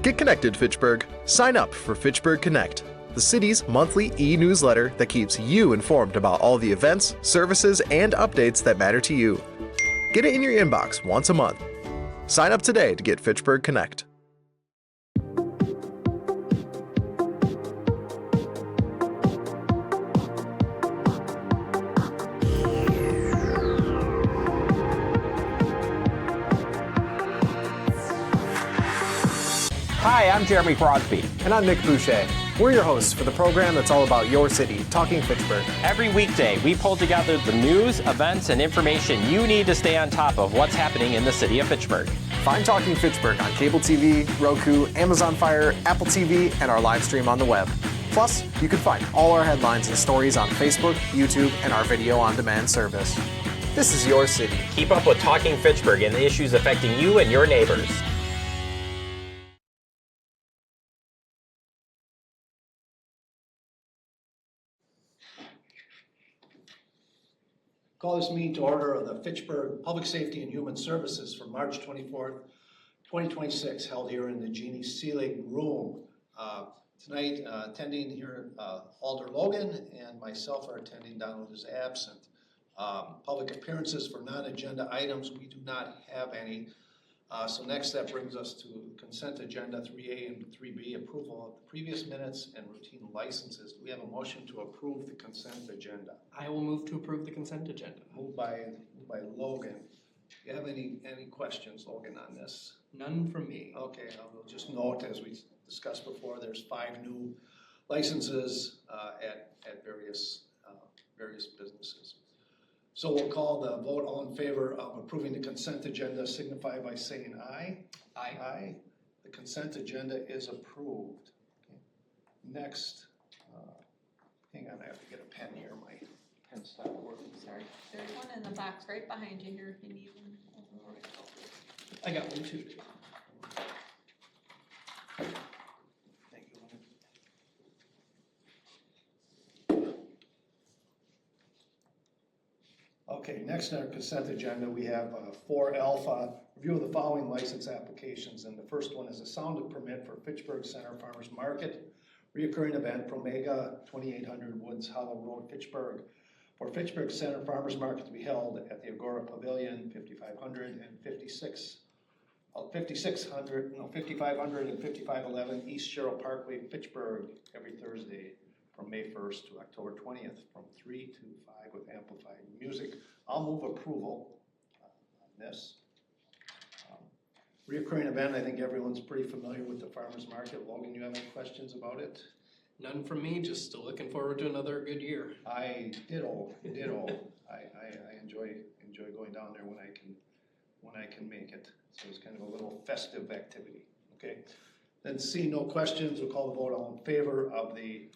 Get connected, Fitchburg. Sign up for Fitchburg Connect, the city's monthly e-newsletter that keeps you informed about all the events, services, and updates that matter to you. Get it in your inbox once a month. Sign up today to get Fitchburg Connect. Hi, I'm Jeremy Crosby. And I'm Nick Boucher. We're your hosts for the program that's all about your city, Talking Fitchburg. Every weekday, we pull together the news, events, and information you need to stay on top of what's happening in the city of Fitchburg. Find Talking Fitchburg on cable TV, Roku, Amazon Fire, Apple TV, and our live stream on the web. Plus, you can find all our headlines and stories on Facebook, YouTube, and our video on-demand service. This is your city. Keep up with Talking Fitchburg and the issues affecting you and your neighbors. Call this meeting to order of the Fitchburg Public Safety and Human Services for March 24th, 2026, held here in the Jeannie Seelig Room. Tonight, attending here, Alder Logan and myself are attending. Donald is absent. Public appearances for non-agenda items, we do not have any. So next, that brings us to consent agenda 3A and 3B, approval of the previous minutes and routine licenses. Do we have a motion to approve the consent agenda? I will move to approve the consent agenda. Moved by Logan. Do you have any questions, Logan, on this? None from me. Okay, I will just note, as we discussed before, there's 5 new licenses at various businesses. So we'll call the vote. All in favor of approving the consent agenda signify by saying aye. Aye. Aye. The consent agenda is approved. Okay. Next, hang on, I have to get a pen here. My pen stopped working. Sorry, there's one in the box right behind you here if you need one. I got one too. Thank you. Okay, next on our consent agenda, we have 4 alpha, review of the following license applications. And the first one is a sound permit for Fitchburg Center Farmers Market, reoccurring event, Promega, 2800 Woods Hollow Road, Fitchburg, for Fitchburg Center Farmers Market to be held at the Agora Pavilion, 5500 and 5500 and 5511 East Sherrill Parkway, Fitchburg, every Thursday from May 1st to October 20th from 3 to 5 with amplified music. I'll move approval on this. Reoccurring event, I think everyone's pretty familiar with the farmers market. Logan, you have any questions about it? None from me, just still looking forward to another good year. I ditto. I enjoy going down there when I can make it. So it's kind of a little festive activity, okay? Then C, no questions, we'll call the vote. All in favor of the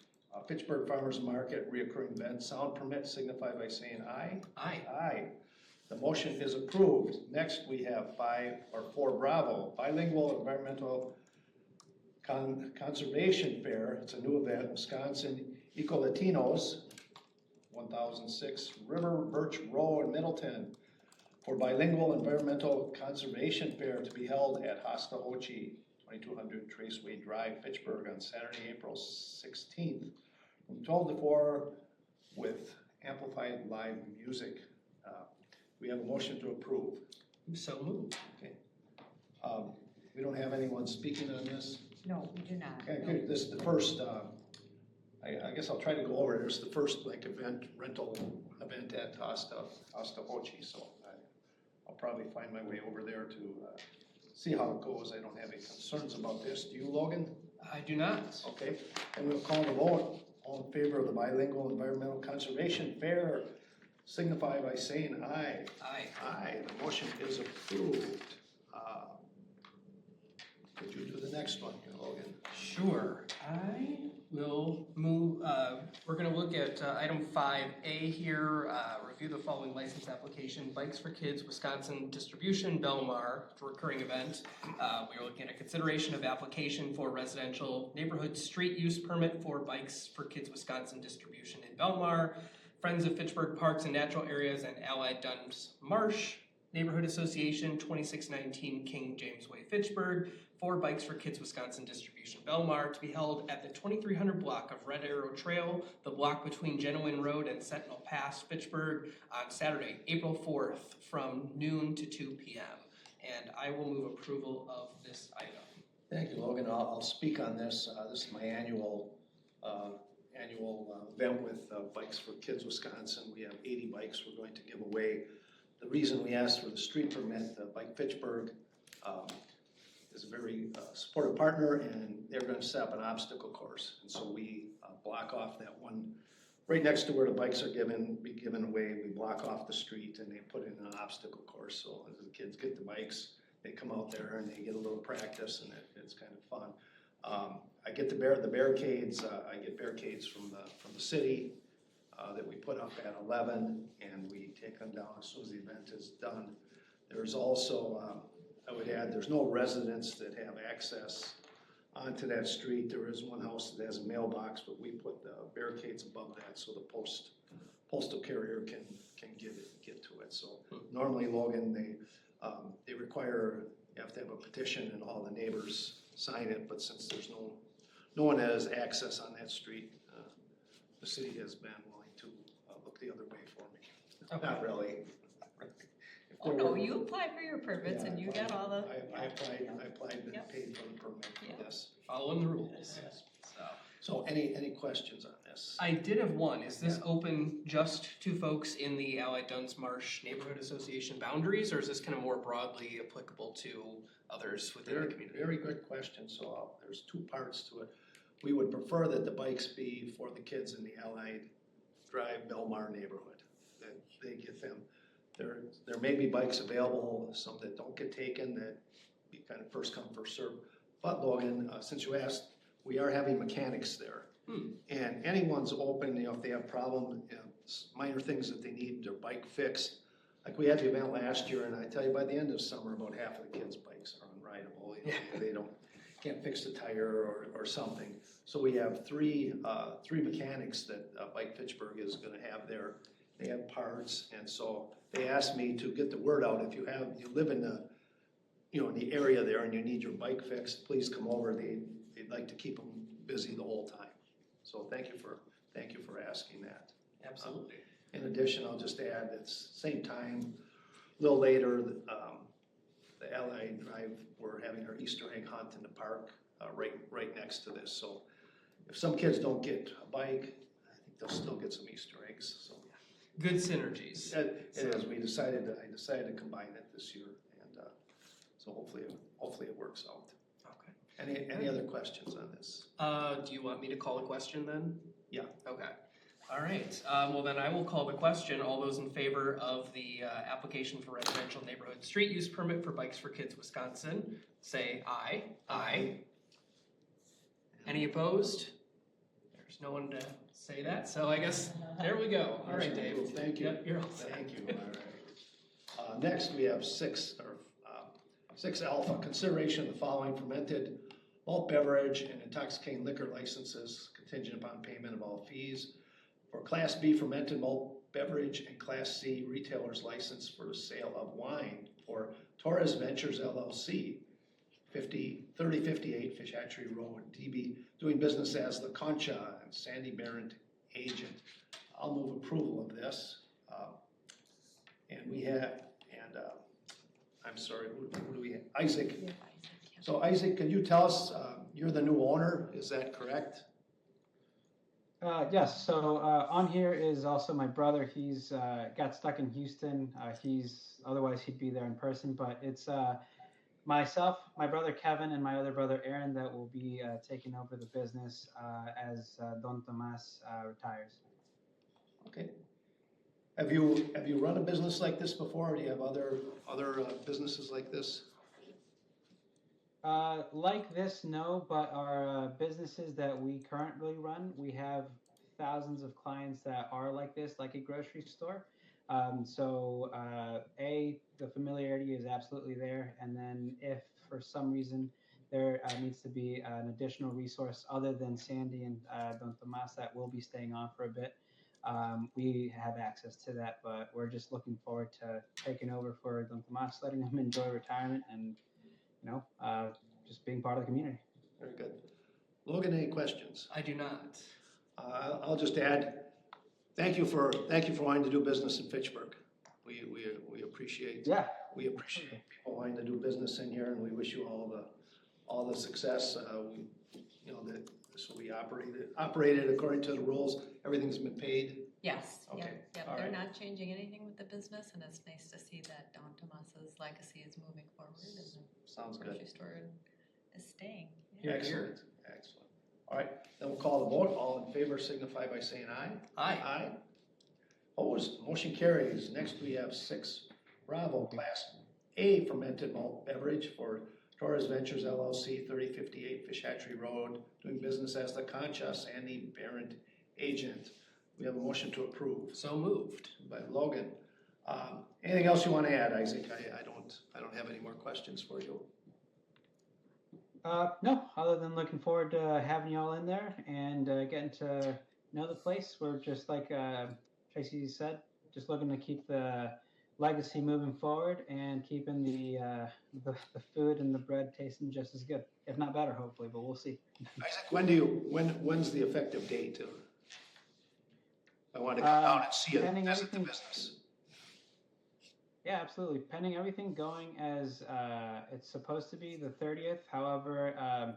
Fitchburg Farmers Market reoccurring event sound permit signify by saying aye. Aye. Aye. The motion is approved. Next we have 4 Bravo, bilingual environmental conservation fair. It's a new event, Wisconsin Eco Latinos, 1006 River Birch Road, Middleton, for bilingual environmental conservation fair to be held at Hasta Ochi, 2200 Traceway Drive, Fitchburg, on Saturday, April 16th, from 12 to 4 with amplified live music. We have a motion to approve. So moved. Okay. We don't have anyone speaking on this. No, we do not. Okay, good. This is the first, I guess I'll try to go over it. It's the first rental event at Hasta Ochi, so I'll probably find my way over there to see how it goes. I don't have any concerns about this. Do you, Logan? I do not. Okay, and we'll call the vote. All in favor of the bilingual environmental conservation fair signify by saying aye. Aye. Aye. The motion is approved. Could you do the next one here, Logan? Sure. I will move, we're going to look at item 5A here, review the following license application, Bikes for Kids, Wisconsin Distribution, Belmar, for recurring event. We are looking at a consideration of application for residential neighborhood street use permit for Bikes for Kids, Wisconsin Distribution in Belmar, Friends of Fitchburg Parks and Natural Areas, and Allied Duns Marsh Neighborhood Association, 2619 King James Way, Fitchburg, for Bikes for Kids Wisconsin distribution. Belmar to be held at the 2300 block of Red Arrow Trail, the block between Genuine Road and Sentinel Pass, Fitchburg, on Saturday, April 4th from noon to 2 p.m. And I will move approval of this item. Thank you, Logan. I'll speak on this. This is my annual event with Bikes for Kids Wisconsin. We have 80 bikes we're going to give away. The reason we asked for the street permit, Bike Fitchburg is a very supportive partner, and they're going to set up an obstacle course. And so we block off that one right next to where the bikes are be given away. We block off the street and they put in an obstacle course. So as the kids get the bikes, they come out there and they get a little practice, and it's kind of fun. I get the barricades. I get barricades from the city that we put up at 11, and we take them down as soon as the event is done. There's also, I would add, there's no residents that have access onto that street. There is one house that has a mailbox, but we put the barricades above that so the postal carrier can get to it. So normally, Logan, they require, you have to have a petition and all the neighbors sign it, but since there's no one has access on that street, the city has been willing to look the other way for me. Okay. Not really. Oh, no, you applied for your permits and you got all the. I applied and Yep. paid for the permit, Yep. yes. Following the rules. So any questions on this? I did have one. Is this open just to folks in the Allied Duns Marsh Neighborhood Association boundaries, or is this kind of more broadly applicable to others within the community? Very good question. So there's two parts to it. We would prefer that the bikes be for the kids in the Allied Drive Belmar neighborhood, that they get them. There may be bikes available, some that don't get taken, that be kind of first come, first serve. But Logan, since you asked, we are having mechanics there. And anyone's open, if they have problem, minor things that they need their bike fixed. Like we had the event last year, and I tell you, by the end of summer, about half of the kids' bikes are unrideable. They can't fix the tire or something. So we have three mechanics that Bike Fitchburg is going to have there. They have parts, and so they asked me to get the word out. If you live in the in the area there and you need your bike fixed, please come over. They'd like to keep them busy the whole time. So thank you for asking that. Absolutely. In addition, I'll just add, it's same time, a little later, the Allied Drive, we're having our Easter egg hunt in the park right next to this. So if some kids don't get a bike, I think they'll still get some Easter eggs. So Good synergies. it is. I decided to combine it this year, and so hopefully it works out. Okay. Any other questions on this? Do you want me to call a question then? Yeah. Okay. All right. Well, then I will call the question. All those in favor of the application for residential neighborhood street use permit for Bikes for Kids Wisconsin, say aye. Aye. Any opposed? There's no one to say that, so I guess there we go. All right, Dave. Thank you. Yep, you're all set. Thank you. All right. Next, we have 6 alpha. Consideration of the following fermented malt beverage and intoxicating liquor licenses contingent upon payment of all fees for Class B fermented malt beverage and Class C retailer's license for the sale of wine for Torres Ventures LLC, 3058 Fish Hatchery Road, DB, doing business as La Concha and Sandy Barrett agent. I'll move approval of this. I'm sorry, who do we have? Isaac. Yeah, Isaac, yeah. So Isaac, can you tell us, you're the new owner, is that correct? Yes, so on here is also my brother. He's got stuck in Houston. Otherwise he'd be there in person, but it's myself, my brother Kevin, and my other brother Aaron that will be taking over the business as Don Tomas retires. Okay. Have you run a business like this before, or do you have other businesses like this? Like this, no, but our businesses that we currently run, we have thousands of clients that are like this, like a grocery store. So the familiarity is absolutely there. And then if for some reason there needs to be an additional resource other than Sandy and Don Tomas that will be staying on for a bit, we have access to that. But we're just looking forward to taking over for Don Tomas, letting him enjoy retirement and just being part of the community. Very good. Logan, any questions? I do not. I'll just add, thank you for wanting to do business in Fitchburg. We appreciate. Yeah. We appreciate people wanting to do business in here, and we wish you all the success. This will be operated according to the rules. Everything's been paid. Yes, Okay, yep, all they're right. not changing anything with the business, and it's nice to see that Don Tomas's legacy is moving forward, and Sounds the good. grocery store is staying. Yeah. Excellent. Excellent. All right, then we'll call the vote. All in favor signify by saying aye. Aye. Aye. Opposed, motion carries. Next, we have 6 Bravo Class A fermented malt beverage for Torres Ventures LLC, 3058 Fish Hatchery Road, doing business as the Concha Sandy Parent Agent. We have a motion to approve So moved. by Logan. Anything else you want to add, Isaac? I don't have any more questions for you. No, other than looking forward to having you all in there and getting to know the place. We're just like Tracy said, just looking to keep the legacy moving forward and keeping the food and the bread tasting just as good, if not better, hopefully. But we'll see. Isaac, when's the effective date? I want to come down and see it, pending visit the everything- business. Yeah, absolutely. Pending everything going as it's supposed to be, the 30th. However,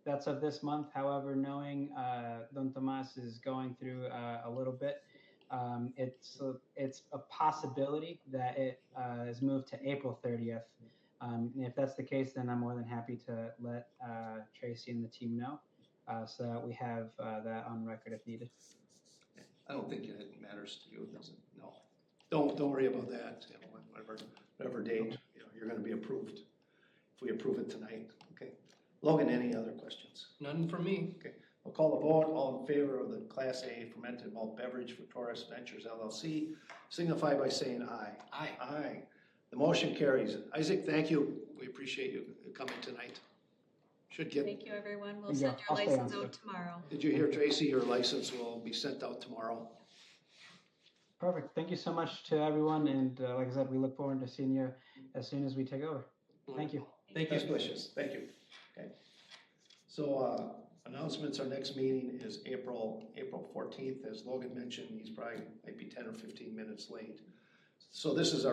that's of this month. However, knowing Don Tomas is going through a little bit, it's a possibility that it is moved to April 30th. And if that's the case, then I'm more than happy to let Tracy and the team know so that we have that on record if needed. I don't think it matters to you, does it? No. Don't worry about that. You know, whatever date, you're going to be approved. If we approve it tonight, okay. Logan, any other questions? None from me. Okay. We'll call the vote. All in favor of the Class A fermented malt beverage for Torres Ventures LLC, signify by saying aye. Aye. Aye. The motion carries. Isaac, thank you. We appreciate you coming tonight. Should get. Thank you, everyone. We'll Yeah, send I'll your stay on, license sir. out tomorrow. Did you hear, Tracy? Your license will be sent out tomorrow. Perfect. Thank you so much to everyone. And like I said, we look forward to seeing you as soon as we take over. Thank you. Thank you. Best wishes. Thank you. Okay. So announcements, our next meeting is April 14th. As Logan mentioned, he's probably maybe 10 or 15 minutes late. So is this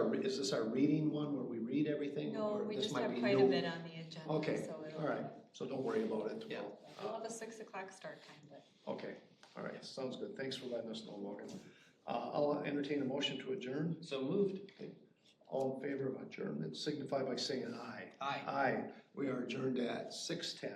our reading one where we read everything? No, or we this just might have be quite new? a bit on the agenda. Okay, So it'll, all right. So don't worry about it. Yeah. we'll have a 6 o'clock start time, but. Okay, all right. Sounds good. Thanks for letting us know, Logan. I'll entertain a motion to adjourn. So moved. Okay. All in favor of adjournment signify by saying aye. Aye. Aye. We are adjourned at 6:10.